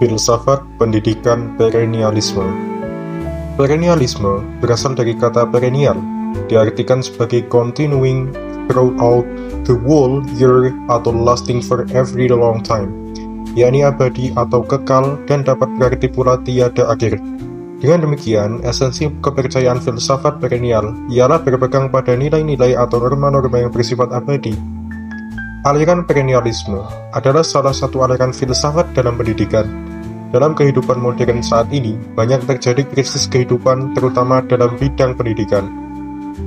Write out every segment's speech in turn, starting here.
Filsafat pendidikan perennialisme. Perennialisme berasal dari kata perennial, diartikan sebagai continuing throughout the whole year atau lasting for every long time, yakni abadi atau kekal dan dapat berarti pula tiada akhir. Dengan demikian, esensi kepercayaan filsafat perennial ialah berpegang pada nilai-nilai atau norma-norma yang bersifat abadi. Aliran perennialisme adalah salah satu aliran filsafat dalam pendidikan. Dalam kehidupan modern saat ini, banyak terjadi krisis kehidupan terutama dalam bidang pendidikan.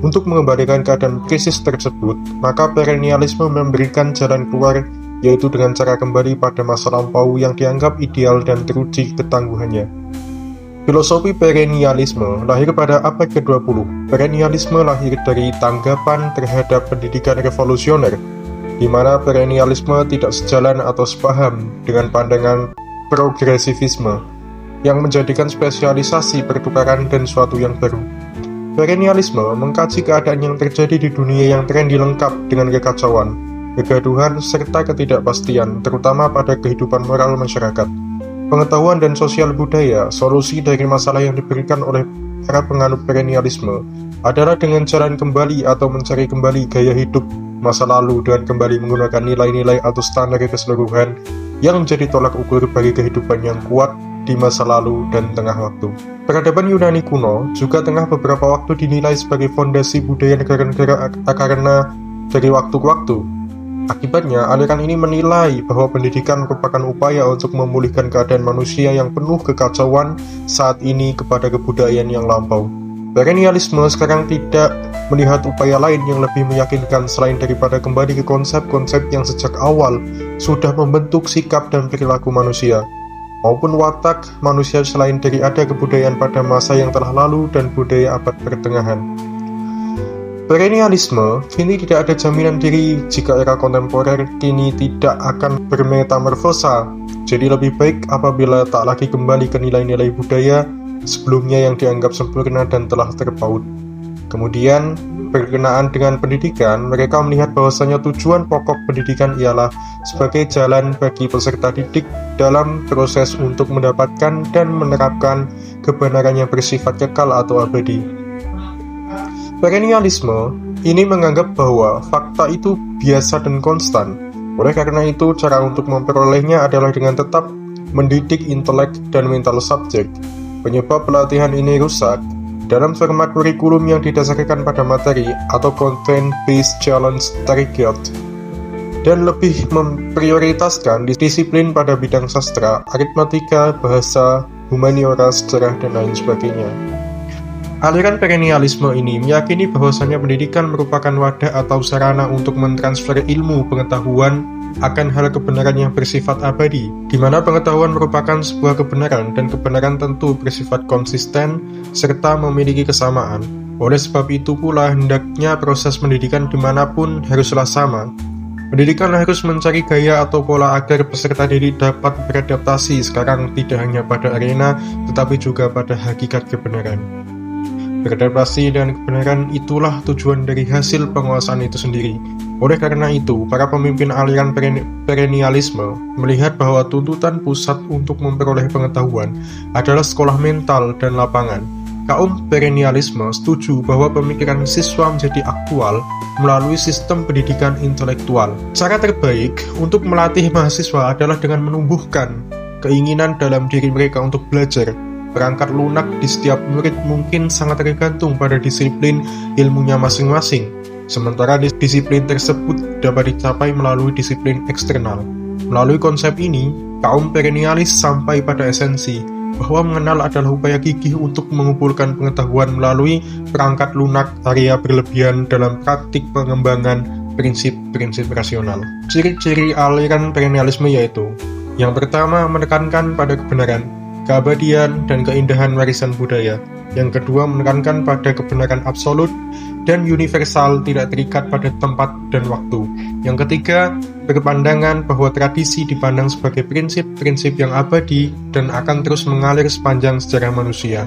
Untuk mengembalikan keadaan krisis tersebut, maka perennialisme memberikan jalan keluar, yaitu dengan cara kembali pada masa lampau yang dianggap ideal dan teruji ketangguhannya. Filosofi perennialisme lahir pada abad ke-20. Perennialisme lahir dari tanggapan terhadap pendidikan revolusioner, di mana perennialisme tidak sejalan atau sepaham dengan pandangan progresivisme yang menjadikan spesialisasi pertukaran dan suatu yang baru. Perennialisme mengkaji keadaan yang terjadi di dunia yang trendy lengkap dengan kekacauan, kegaduhan, serta ketidakpastian, terutama pada kehidupan moral masyarakat. Pengetahuan dan sosial budaya, solusi dari masalah yang diberikan oleh para penganut perennialisme adalah dengan jalan kembali atau mencari kembali gaya hidup masa lalu dengan kembali menggunakan nilai-nilai atau standar keseluruhan yang menjadi tolak ukur bagi kehidupan yang kuat di masa lalu dan tengah waktu. Peradaban Yunani kuno juga tengah beberapa waktu dinilai sebagai fondasi budaya negara-negara karena dari waktu ke waktu. Akibatnya, aliran ini menilai bahwa pendidikan merupakan upaya untuk memulihkan keadaan manusia yang penuh kekacauan saat ini kepada kebudayaan yang lampau. Perennialisme sekarang tidak melihat upaya lain yang lebih meyakinkan selain daripada kembali ke konsep-konsep yang sejak awal sudah membentuk sikap dan perilaku manusia, maupun watak manusia selain dari ada kebudayaan pada masa yang telah lalu dan budaya abad pertengahan. Perennialisme kini tidak ada jaminan diri jika era kontemporer kini tidak akan bermetamorfosa, jadi lebih baik apabila tak lagi kembali ke nilai-nilai budaya sebelumnya yang dianggap sempurna dan telah terpaut. Kemudian, berkenaan dengan pendidikan, mereka melihat bahwasanya tujuan pokok pendidikan ialah sebagai jalan bagi peserta didik dalam proses untuk mendapatkan dan menerapkan kebenaran yang bersifat kekal atau abadi. Perennialisme ini menganggap bahwa fakta itu biasa dan konstan. Oleh karena itu, cara untuk memperolehnya adalah dengan tetap mendidik intelek dan mental subjek. Penyebab pelatihan ini rusak dalam format kurikulum yang didasarkan pada materi atau content-based challenge target dan lebih memprioritaskan disiplin pada bidang sastra, aritmatika, bahasa, humaniora, sejarah, dan lain sebagainya. Aliran perennialisme ini meyakini bahwasanya pendidikan merupakan wadah atau sarana untuk mentransfer ilmu pengetahuan akan hal kebenaran yang bersifat abadi, di mana pengetahuan merupakan sebuah kebenaran dan kebenaran tentu bersifat konsisten serta memiliki kesamaan. Oleh sebab itu pula hendaknya proses pendidikan dimanapun haruslah sama. Pendidikan harus mencari gaya atau pola agar peserta didik dapat beradaptasi sekarang tidak hanya pada arena tetapi juga pada hakikat kebenaran. Beradaptasi dan kebenaran itulah tujuan dari hasil penguasaan itu sendiri. Oleh karena itu, para pemimpin aliran perennialisme melihat bahwa tuntutan pusat untuk memperoleh pengetahuan adalah sekolah mental dan lapangan. Kaum perennialisme setuju bahwa pemikiran siswa menjadi aktual melalui sistem pendidikan intelektual. Cara terbaik untuk melatih mahasiswa adalah dengan menumbuhkan keinginan dalam diri mereka untuk belajar. Perangkat lunak di setiap murid mungkin sangat tergantung pada disiplin ilmunya masing-masing, sementara disiplin tersebut dapat dicapai melalui disiplin eksternal. Melalui konsep ini, kaum perennialis sampai pada esensi bahwa mengenal adalah upaya gigih untuk mengumpulkan pengetahuan melalui perangkat lunak area berlebihan dalam praktik pengembangan prinsip-prinsip rasional. Ciri-ciri aliran perennialisme yaitu: yang pertama, menekankan pada kebenaran, keabadian, dan keindahan warisan budaya. Yang kedua, menekankan pada kebenaran absolut dan universal, tidak terikat pada tempat dan waktu. Yang ketiga, berpandangan bahwa tradisi dipandang sebagai prinsip-prinsip yang abadi dan akan terus mengalir sepanjang sejarah manusia.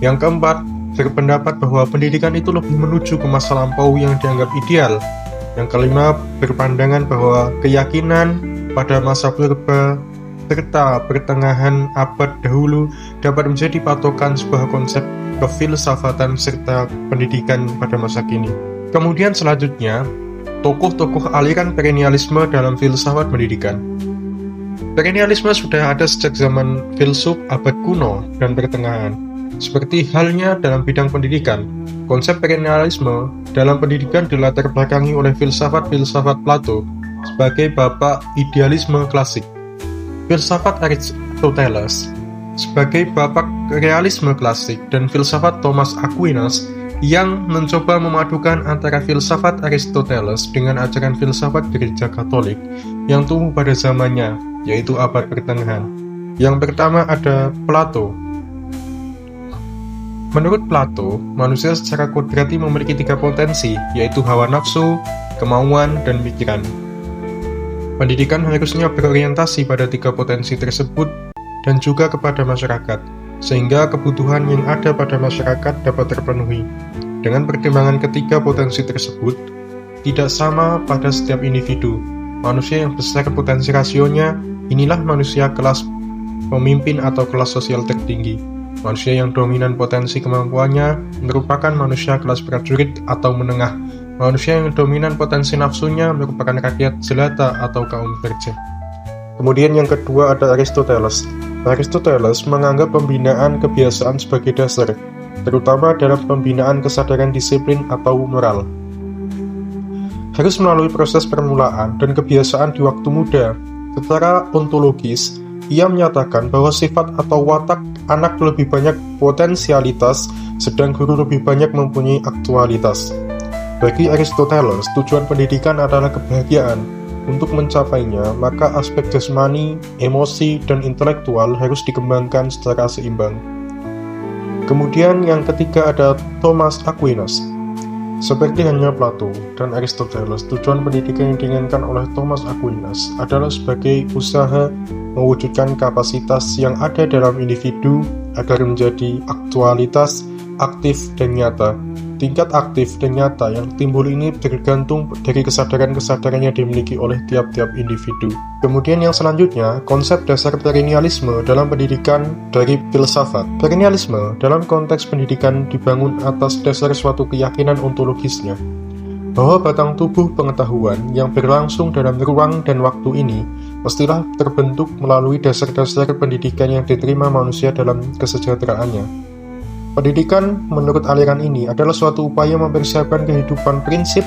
Yang keempat, berpendapat bahwa pendidikan itu lebih menuju ke masa lampau yang dianggap ideal. Yang kelima, berpandangan bahwa keyakinan pada masa purba serta pertengahan abad dahulu dapat menjadi patokan sebuah konsep kefilsafatan serta pendidikan pada masa kini. Kemudian selanjutnya, tokoh-tokoh aliran perennialisme dalam filsafat pendidikan. Perennialisme sudah ada sejak zaman filsuf abad kuno dan pertengahan. Seperti halnya dalam bidang pendidikan, konsep perennialisme dalam pendidikan dilatar belakangi oleh filsafat-filsafat Plato sebagai bapak idealisme klasik, filsafat Aristoteles sebagai bapak realisme klasik, dan filsafat Thomas Aquinas yang mencoba memadukan antara filsafat Aristoteles dengan ajaran filsafat gereja Katolik yang tumbuh pada zamannya, yaitu abad pertengahan. Yang pertama ada Plato. Menurut Plato, manusia secara kodrati memiliki 3 potensi, yaitu hawa nafsu, kemauan, dan pikiran. Pendidikan harusnya berorientasi pada 3 potensi tersebut dan juga kepada masyarakat, sehingga kebutuhan yang ada pada masyarakat dapat terpenuhi. Dengan pertimbangan ketiga potensi tersebut, tidak sama pada setiap individu. Manusia yang besar potensi rasionya, inilah manusia kelas pemimpin atau kelas sosial tertinggi. Manusia yang dominan potensi kemampuannya merupakan manusia kelas prajurit atau menengah. Manusia yang dominan potensi nafsunya merupakan rakyat jelata atau kaum kerja. Kemudian yang kedua ada Aristoteles. Aristoteles menganggap pembinaan kebiasaan sebagai dasar, terutama dalam pembinaan kesadaran disiplin atau moral. Harus melalui proses permulaan dan kebiasaan di waktu muda. Secara ontologis, ia menyatakan bahwa sifat atau watak anak lebih banyak potensialitas, sedang guru lebih banyak mempunyai aktualitas. Bagi Aristoteles, tujuan pendidikan adalah kebahagiaan. Untuk mencapainya, maka aspek jasmani, emosi, dan intelektual harus dikembangkan secara seimbang. Kemudian yang ketiga ada Thomas Aquinas. Seperti halnya Plato dan Aristoteles, tujuan pendidikan yang diinginkan oleh Thomas Aquinas adalah sebagai usaha mewujudkan kapasitas yang ada dalam individu agar menjadi aktualitas, aktif, dan nyata. Tingkat aktif dan nyata yang timbul ini tergantung dari kesadaran-kesadaran yang dimiliki oleh tiap-tiap individu. Kemudian yang selanjutnya, konsep dasar perennialisme dalam pendidikan dari filsafat. Perennialisme dalam konteks pendidikan dibangun atas dasar suatu keyakinan ontologisnya, bahwa batang tubuh pengetahuan yang berlangsung dalam ruang dan waktu ini mestilah terbentuk melalui dasar-dasar pendidikan yang diterima manusia dalam kesejahteraannya. Pendidikan menurut aliran ini adalah suatu upaya mempersiapkan kehidupan prinsip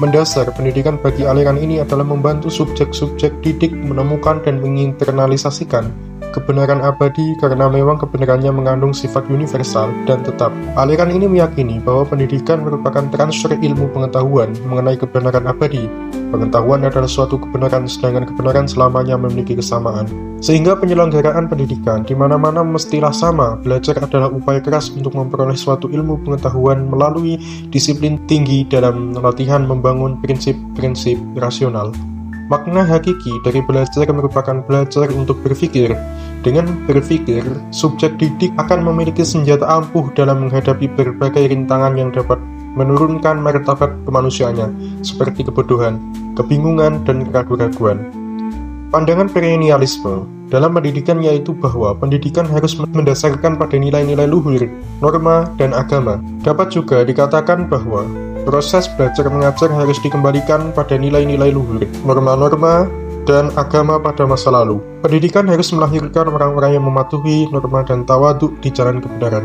mendasar. Pendidikan bagi aliran ini adalah membantu subjek-subjek didik menemukan dan menginternalisasikan kebenaran abadi karena memang kebenarannya mengandung sifat universal dan tetap. Aliran ini meyakini bahwa pendidikan merupakan transfer ilmu pengetahuan mengenai kebenaran abadi. Pengetahuan adalah suatu kebenaran, sedangkan kebenaran selamanya memiliki kesamaan. Sehingga penyelenggaraan pendidikan di mana-mana mestilah sama. Belajar adalah upaya keras untuk memperoleh suatu ilmu pengetahuan melalui disiplin tinggi dalam latihan membangun prinsip-prinsip rasional. Makna hakiki dari belajar merupakan belajar untuk berpikir. Dengan berpikir, subjek didik akan memiliki senjata ampuh dalam menghadapi berbagai rintangan yang dapat menurunkan martabat kemanusiaannya, seperti kebodohan, kebingungan, dan keraguan-raguan. Pandangan perennialisme dalam pendidikan yaitu bahwa pendidikan harus mendasarkan pada nilai-nilai luhur, norma, dan agama. Dapat juga dikatakan bahwa proses belajar mengajar harus dikembalikan pada nilai-nilai luhur, norma-norma, dan agama pada masa lalu. Pendidikan harus melahirkan orang-orang yang mematuhi norma dan tawaduk di jalan kebenaran.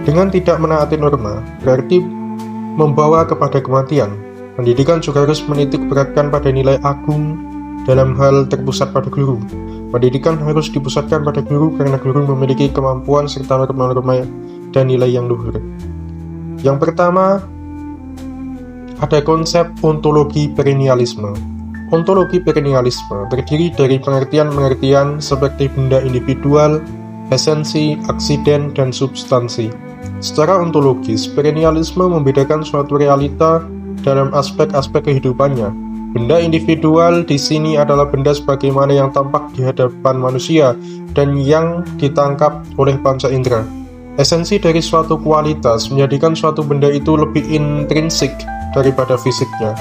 Dengan tidak menaati norma, berarti membawa kepada kematian. Pendidikan juga harus menitik beratkan pada nilai agung dalam hal terpusat pada guru. Pendidikan harus dipusatkan pada guru karena guru memiliki kemampuan serta norma-norma dan nilai yang luhur. Yang pertama, ada konsep ontologi perennialisme. Ontologi perennialisme terdiri dari pengertian-pengertian seperti benda individual, esensi, aksiden, dan substansi. Secara ontologis, perennialisme membedakan suatu realita dalam aspek-aspek kehidupannya. Benda individual di sini adalah benda sebagaimana yang tampak di hadapan manusia dan yang ditangkap oleh panca indera. Esensi dari suatu kualitas menjadikan suatu benda itu lebih intrinsik daripada fisiknya.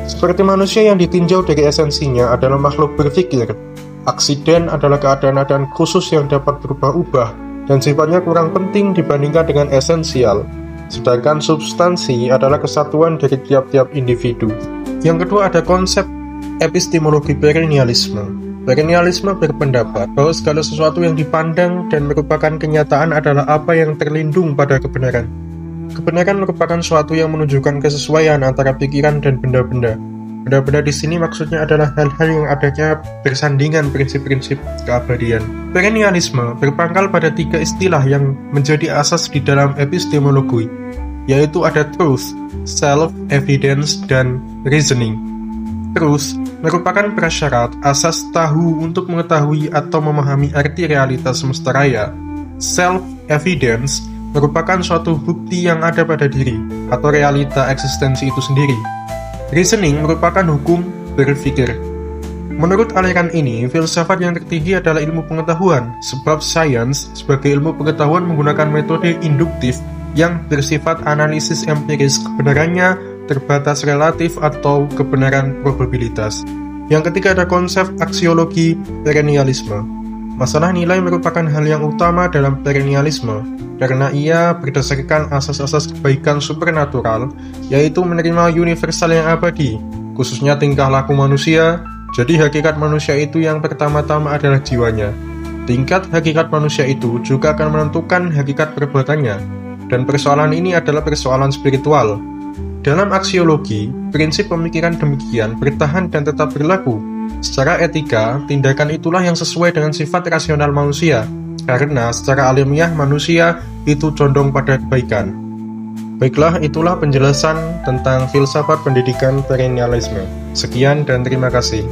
Seperti manusia yang ditinjau dari esensinya adalah makhluk berpikir. Aksiden adalah keadaan-keadaan khusus yang dapat berubah-ubah dan sifatnya kurang penting dibandingkan dengan esensial. Sedangkan substansi adalah kesatuan dari tiap-tiap individu. Yang kedua ada konsep epistemologi perennialisme. Perennialisme berpendapat bahwa segala sesuatu yang dipandang dan merupakan kenyataan adalah apa yang terlindung pada kebenaran. Kebenaran merupakan suatu yang menunjukkan kesesuaian antara pikiran dan benda-benda. Benda-benda di sini maksudnya adalah hal-hal yang adanya bersandingan prinsip-prinsip keabadian. Perennialisme berpangkal pada 3 istilah yang menjadi asas di dalam epistemologi, yaitu ada truth, self, evidence, dan reasoning. Truth merupakan prasyarat asas tahu untuk mengetahui atau memahami arti realitas semesta raya. Self-evidence merupakan suatu bukti yang ada pada diri atau realita eksistensi itu sendiri. Reasoning merupakan hukum berpikir. Menurut aliran ini, filsafat yang tertinggi adalah ilmu pengetahuan, sebab sains sebagai ilmu pengetahuan menggunakan metode induktif yang bersifat analisis empiris, kebenarannya terbatas relatif atau kebenaran probabilitas. Yang ketiga ada konsep aksiologi perennialisme. Masalah nilai merupakan hal yang utama dalam perennialisme, karena ia berdasarkan asas-asas kebaikan supernatural, yaitu menerima universal yang abadi, khususnya tingkah laku manusia. Jadi hakikat manusia itu yang pertama-tama adalah jiwanya. Tingkat hakikat manusia itu juga akan menentukan hakikat perbuatannya, dan persoalan ini adalah persoalan spiritual. Dalam aksiologi, prinsip pemikiran demikian bertahan dan tetap berlaku. Secara etika, tindakan itulah yang sesuai dengan sifat rasional manusia, karena secara alamiah manusia itu condong pada kebaikan. Baiklah, itulah penjelasan tentang filsafat pendidikan perennialisme. Sekian dan terima kasih.